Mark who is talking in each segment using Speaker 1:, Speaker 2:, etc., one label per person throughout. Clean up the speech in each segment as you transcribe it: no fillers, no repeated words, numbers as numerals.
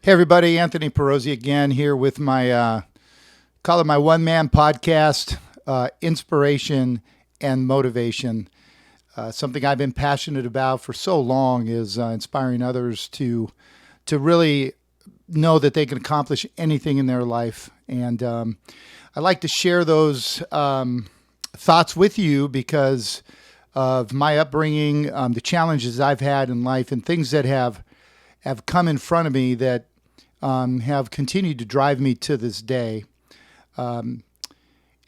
Speaker 1: Hey everybody, Anthony Pirozzi again here with my call it my one-man podcast, inspiration and motivation. Something I've been passionate about for so long is inspiring others to really know that they can accomplish anything in their life, and I like to share those thoughts with you because of my upbringing, the challenges I've had in life, and things that have come in front of me that have continued to drive me to this day. And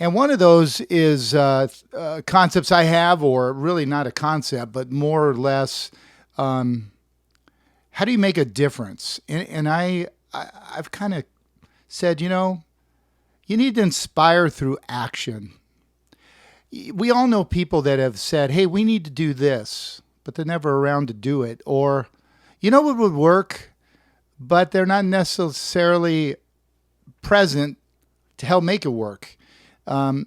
Speaker 1: one of those is concepts I have, or really not a concept, but more or less, how do you make a difference? And I've kind of said, you need to inspire through action. We all know people that have said, hey, we need to do this, but they're never around to do it. Or, you know what would work, but they're not necessarily present to help make it work. One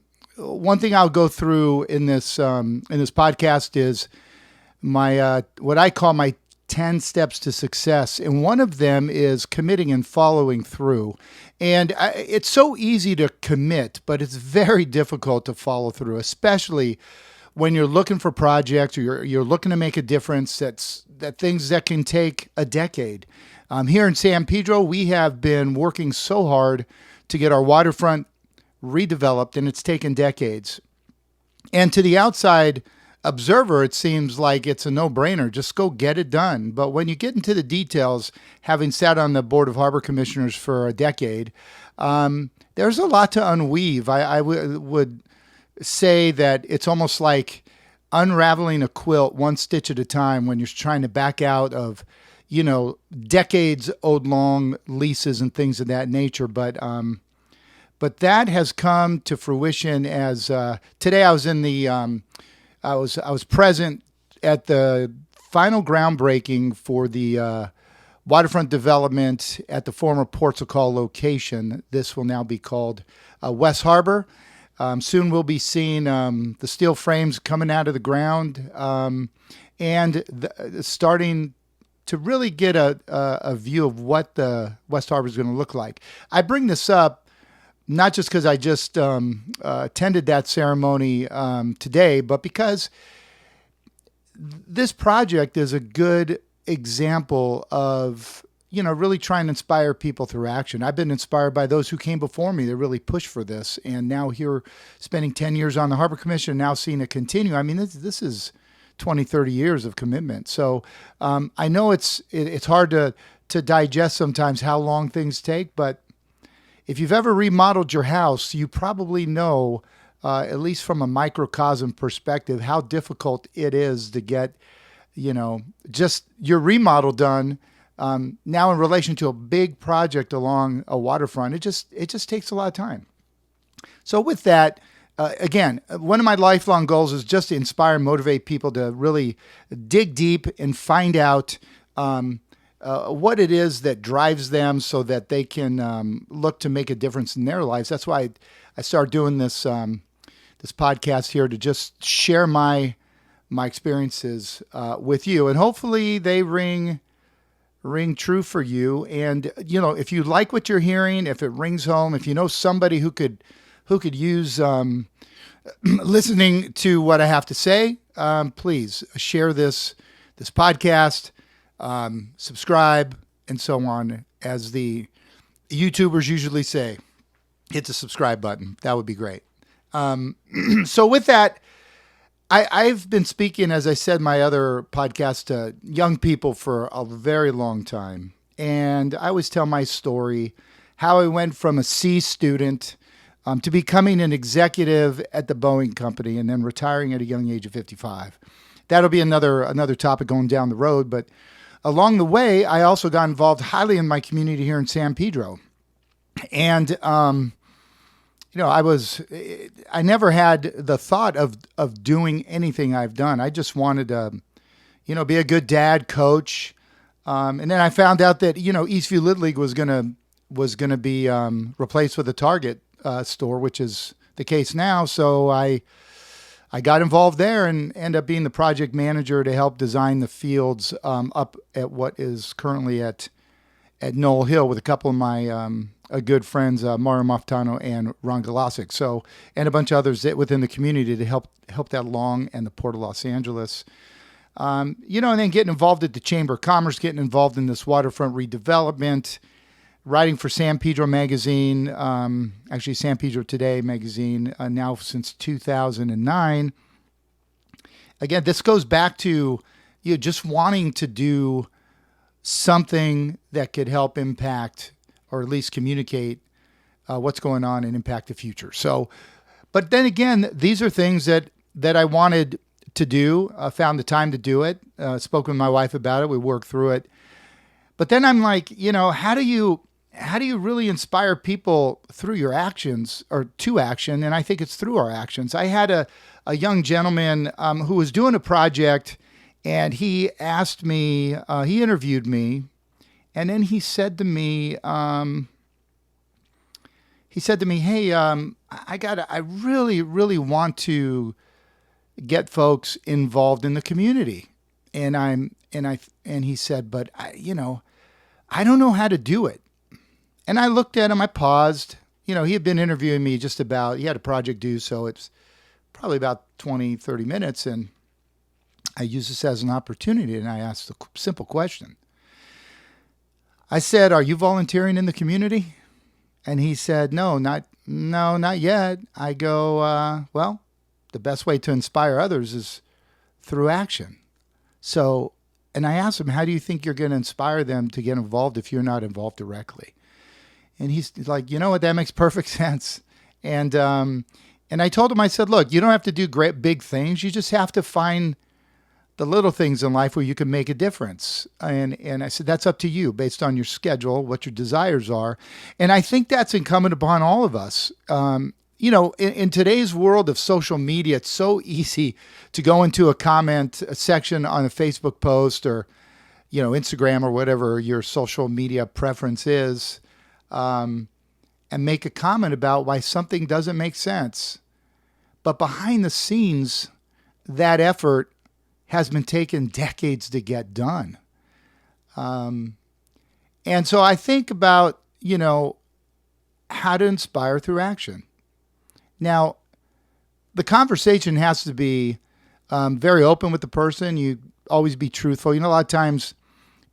Speaker 1: thing I'll go through in this podcast is my what I call my 10 steps to success, and one of them is committing and following through. And it's so easy to commit, but it's very difficult to follow through, especially when you're looking for projects or you're looking to make a difference. That things that can take a decade. Here in San Pedro, we have been working so hard to get our waterfront redeveloped, and it's taken decades. And to the outside observer, it seems like it's a no-brainer. Just go get it done. But when you get into the details, having sat on the Board of Harbor Commissioners for a decade, there's a lot to unweave. I would say that it's almost like unraveling a quilt one stitch at a time when you're trying to back out of, decades old long leases and things of that nature. But that has come to fruition as today I was in the I was present at the final groundbreaking for the waterfront development at the former Ports of Call location. This will now be called West Harbor. Soon we'll be seeing the steel frames coming out of the ground and starting to really get a view of what the West Harbor is going to look like. I bring this up not just because I just attended that ceremony today, but because this project is a good example of, really trying to inspire people through action. I've been inspired by those who came before me that really pushed for this. And now here, spending 10 years on the Harbor Commission, now seeing it continue. I mean, this is 20, 30 years of commitment. So I know it's hard to digest sometimes how long things take, but if you've ever remodeled your house, you probably know, at least from a microcosm perspective, how difficult it is to get, just your remodel done. Now in relation to a big project along a waterfront, it just takes a lot of time. So with that, again, one of my lifelong goals is just to inspire and motivate people to really dig deep and find out what it is that drives them so that they can look to make a difference in their lives. That's why I started doing this podcast here, to just share my experiences with you, and hopefully they ring true for you. And if you like what you're hearing, if it rings home, if you know somebody who could use listening to what I have to say, please share this podcast, subscribe, and so on. As the YouTubers usually say, hit the subscribe button. That would be great. So with that, I've been speaking, as I said, my other podcast, to young people for a very long time. And I always tell my story, how I went from a C student to becoming an executive at the Boeing company and then retiring at a young age of 55. That'll be another topic going down the road. But along the way, I also got involved highly in my community here in San Pedro. And, I never had the thought of doing anything I've done. I just wanted to, be a good dad, coach. And then I found out that, Eastview Little League was going to be replaced with a Target store, which is the case now. So I got involved there and ended up being the project manager to help design the fields up at what is currently at at Knoll Hill with a couple of my good friends, Mario Moftano and Ron Galasic. So, and a bunch of others within the community to help that along, and the Port of Los Angeles. And then getting involved at the Chamber of Commerce, getting involved in this waterfront redevelopment, writing for San Pedro magazine, actually San Pedro Today magazine, now since 2009. Again, this goes back to just wanting to do something that could help impact, or at least communicate what's going on and impact the future. So, but then again, these are things that I wanted to do. I found the time to do it. Spoke with my wife about it. We worked through it. But then I'm like, how do you really inspire people through your actions, or to action? And I think it's through our actions. I had a young gentleman who was doing a project, and he asked me, he interviewed me, and then he said to me, hey, I really, really want to get folks involved in the community. And he said, but I don't know how to do it. And I looked at him, I paused. He had been interviewing me he had a project due, so it's probably about 20, 30 minutes. And I used this as an opportunity, and I asked a simple question. I said, "Are you volunteering in the community?" And he said, No, not yet. I go, well, the best way to inspire others is through action. So, and I asked him, how do you think you're going to inspire them to get involved if you're not involved directly? And he's like, you know what, that makes perfect sense. And I told him, I said, look, you don't have to do great big things. You just have to find the little things in life where you can make a difference. And I said, that's up to you based on your schedule, what your desires are. And I think that's incumbent upon all of us. In today's world of social media, it's so easy to go into a comment section on a Facebook post, or, Instagram, or whatever your social media preference is, and make a comment about why something doesn't make sense. But behind the scenes, that effort has been taken decades to get done. And so I think about, how to inspire through action. Now, the conversation has to be very open with the person. You always be truthful. A lot of times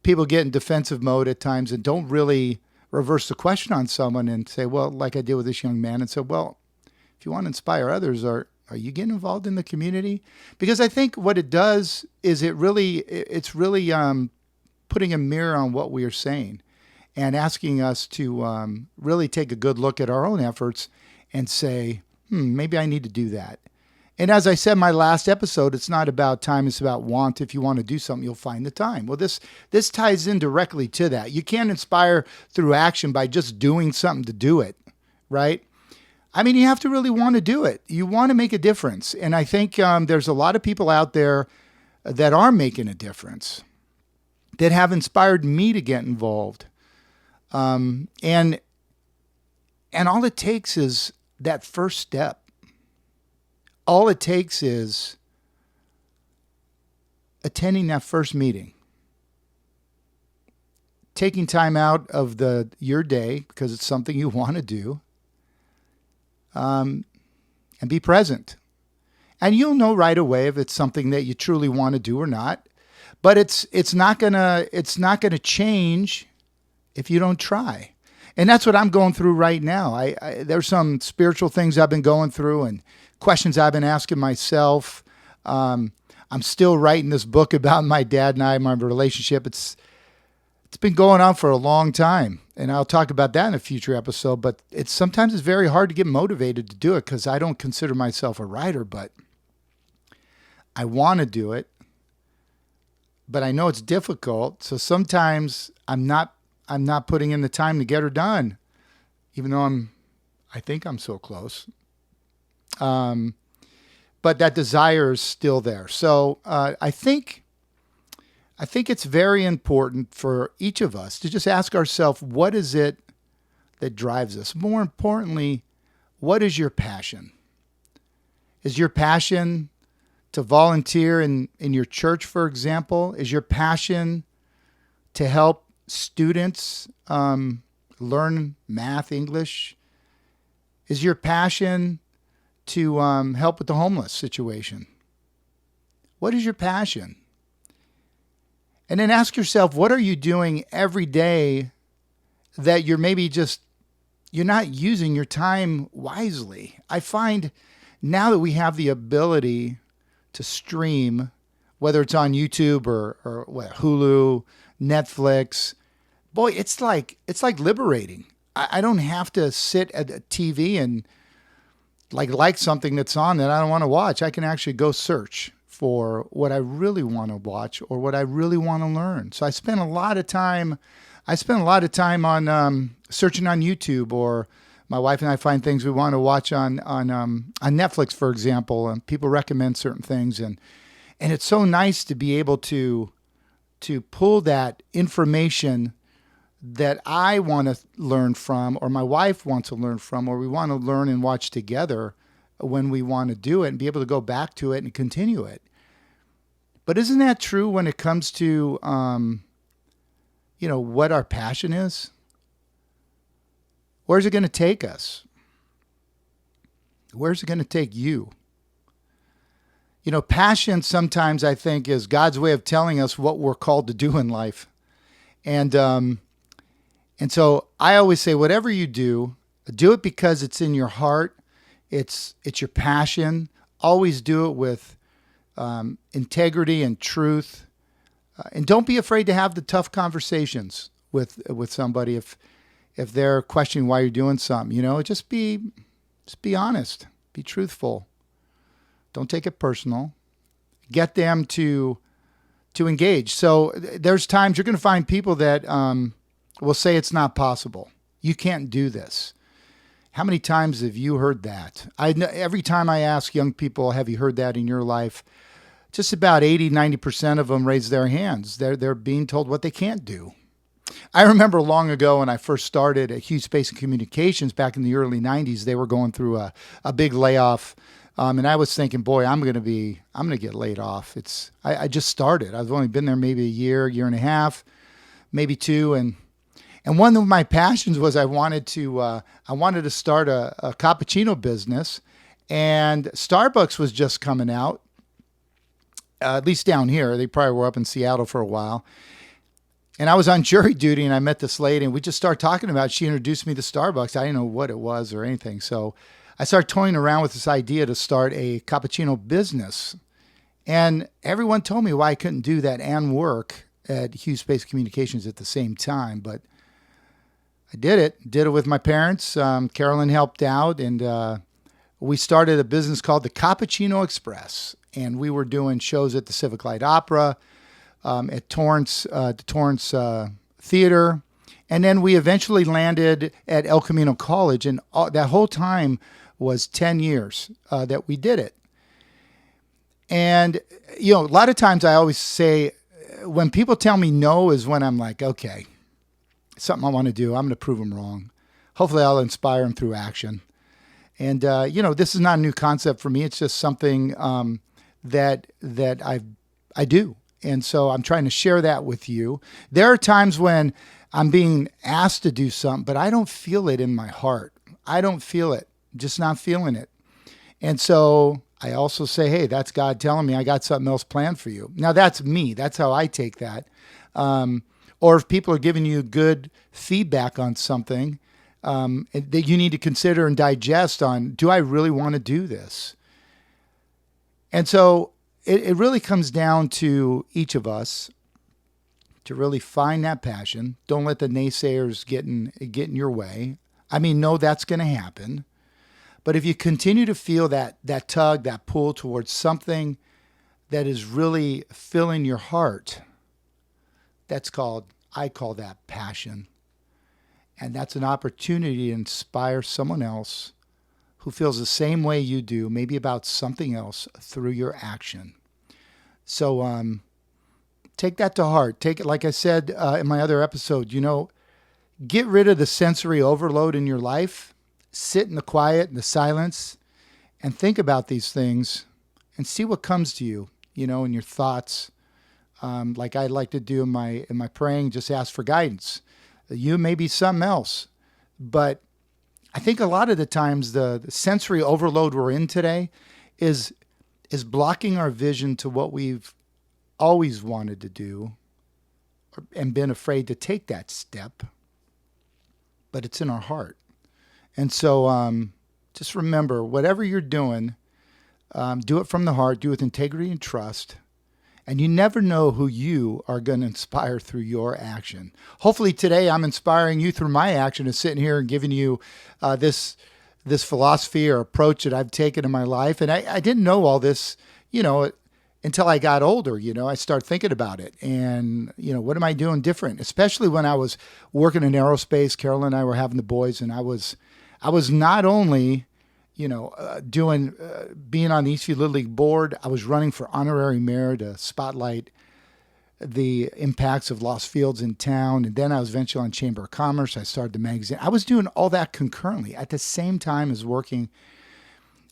Speaker 1: people get in defensive mode at times and don't really reverse the question on someone and say, well, like I did with this young man, and said, well, if you want to inspire others, are you getting involved in the community? Because I think what it does is it's really putting a mirror on what we are saying, and asking us to really take a good look at our own efforts and say, maybe I need to do that. And as I said in my last episode, it's not about time, it's about want. If you want to do something, you'll find the time. Well, this ties in directly to that. You can't inspire through action by just doing something to do it, right? I mean, you have to really want to do it. You want to make a difference. And I think there's a lot of people out there that are making a difference, that have inspired me to get involved. And all it takes is that first step. All it takes is attending that first meeting, taking time out of your day because it's something you want to do, and be present. And you'll know right away if it's something that you truly want to do or not. But it's not gonna change if you don't try. And that's what I'm going through right now. There's some spiritual things I've been going through and questions I've been asking myself. I'm still writing this book about my dad and I, my relationship. It's been going on for a long time, and I'll talk about that in a future episode. But sometimes it's very hard to get motivated to do it because I don't consider myself a writer, but I want to do it. But I know it's difficult, so sometimes I'm not putting in the time to get her done, even though I think I'm so close. But that desire is still there. So I think it's very important for each of us to just ask ourselves, what is it that drives us? More importantly, what is your passion? Is your passion to volunteer in your church, for example? Is your passion to help students learn math, English? Is your passion to help with the homeless situation? What is your passion? And then ask yourself, what are you doing every day that you're not using your time wisely? I find now that we have the ability to stream, whether it's on YouTube or Hulu, Netflix, boy, it's like liberating. I don't have to sit at a TV and like something that's on that I don't want to watch. I can actually go search for what I really want to watch or what I really want to learn. So I spend a lot of time on searching on YouTube, or my wife and I find things we want to watch on Netflix, for example, and people recommend certain things, and it's so nice to be able to pull that information that I want to learn from, or my wife wants to learn from, or we want to learn and watch together when we want to do it, and be able to go back to it and continue it. But isn't that true when it comes to, what our passion is? Where's it going to take us? Where's it going to take you? Passion sometimes I think is God's way of telling us what we're called to do in life. And so I always say, whatever you do it because it's in your heart. It's your passion. Always do it with integrity and truth. And don't be afraid to have the tough conversations with somebody if they're questioning why you're doing something. Just be honest. Be truthful. Don't take it personal. Get them to engage. So there's times you're going to find people that will say it's not possible. You can't do this. How many times have you heard that? Every time I ask young people, have you heard that in your life? Just about 80-90% of them raise their hands. They're being told what they can't do. I remember long ago when I first started at Aerospace and Communications back in the early 90s, they were going through a big layoff. And I was thinking, boy, I'm going to get laid off. I just started. I've only been there maybe a year and a half, maybe two. And one of my passions was I wanted to start a cappuccino business, and Starbucks was just coming out. At least down here. They probably were up in Seattle for a while. And I was on jury duty, and I met this lady, and we just started talking about it. She introduced me to Starbucks. I didn't know what it was or anything. So I started toying around with this idea to start a cappuccino business. And everyone told me why I couldn't do that and work at Aerospace Communications at the same time. But I did it with my parents. Carolyn helped out, and we started a business called the Cappuccino Express. And we were doing shows at the Civic Light Opera, at Torrance Theater. And then we eventually landed at El Camino College. And that whole time was 10 years that we did it. And, a lot of times I always say, when people tell me no is when I'm like, okay, something I want to do. I'm going to prove them wrong. Hopefully I'll inspire them through action. And, this is not a new concept for me. It's just something that I do. And so I'm trying to share that with you. There are times when I'm being asked to do something, but I don't feel it in my heart. I don't feel it, just not feeling it. And so I also say, hey, that's God telling me I got something else planned for you. Now that's me. That's how I take that. Or if people are giving you good feedback on something that you need to consider and digest on, do I really want to do this? And so it really comes down to each of us to really find that passion. Don't let the naysayers get in your way. I mean, no, that's going to happen. But if you continue to feel that tug, that pull towards something that is really filling your heart, I call that passion. And that's an opportunity to inspire someone else who feels the same way you do, maybe about something else, through your action. So take that to heart. Take it, like I said in my other episode, get rid of the sensory overload in your life. Sit in the quiet and the silence and think about these things and see what comes to you, in your thoughts. Like I like to do in my praying, just ask for guidance. You may be something else, but I think a lot of the times the sensory overload we're in today is blocking our vision to what we've always wanted to do and been afraid to take that step, but it's in our heart. And so just remember, whatever you're doing, do it from the heart, do it with integrity and trust. And you never know who you are going to inspire through your action. Hopefully today I'm inspiring you through my action of sitting here and giving you this philosophy or approach that I've taken in my life. And I didn't know all this, until I got older. I started thinking about it. And, what am I doing different? Especially when I was working in aerospace. Carol and I were having the boys, and I was not only being on the Eastview Little League board, I was running for honorary mayor to spotlight the impacts of lost fields in town. And then I was eventually on Chamber of Commerce. I started the magazine. I was doing all that concurrently at the same time as working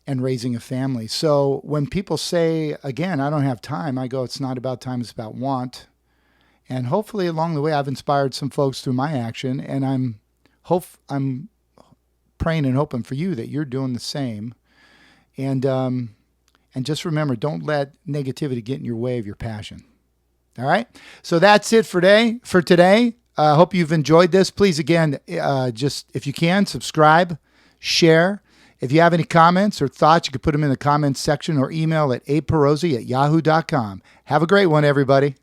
Speaker 1: and raising a family. So when people say, again, I don't have time, I go, it's not about time, it's about want. And hopefully along the way, I've inspired some folks through my action, and I'm praying and hoping for you that you're doing the same. And just remember, don't let negativity get in your way of your passion. All right. So that's it for today. I hope you've enjoyed this. Please, again, just if you can, subscribe, share. If you have any comments or thoughts, you can put them in the comments section or email at apirozzi@yahoo.com. Have a great one, everybody.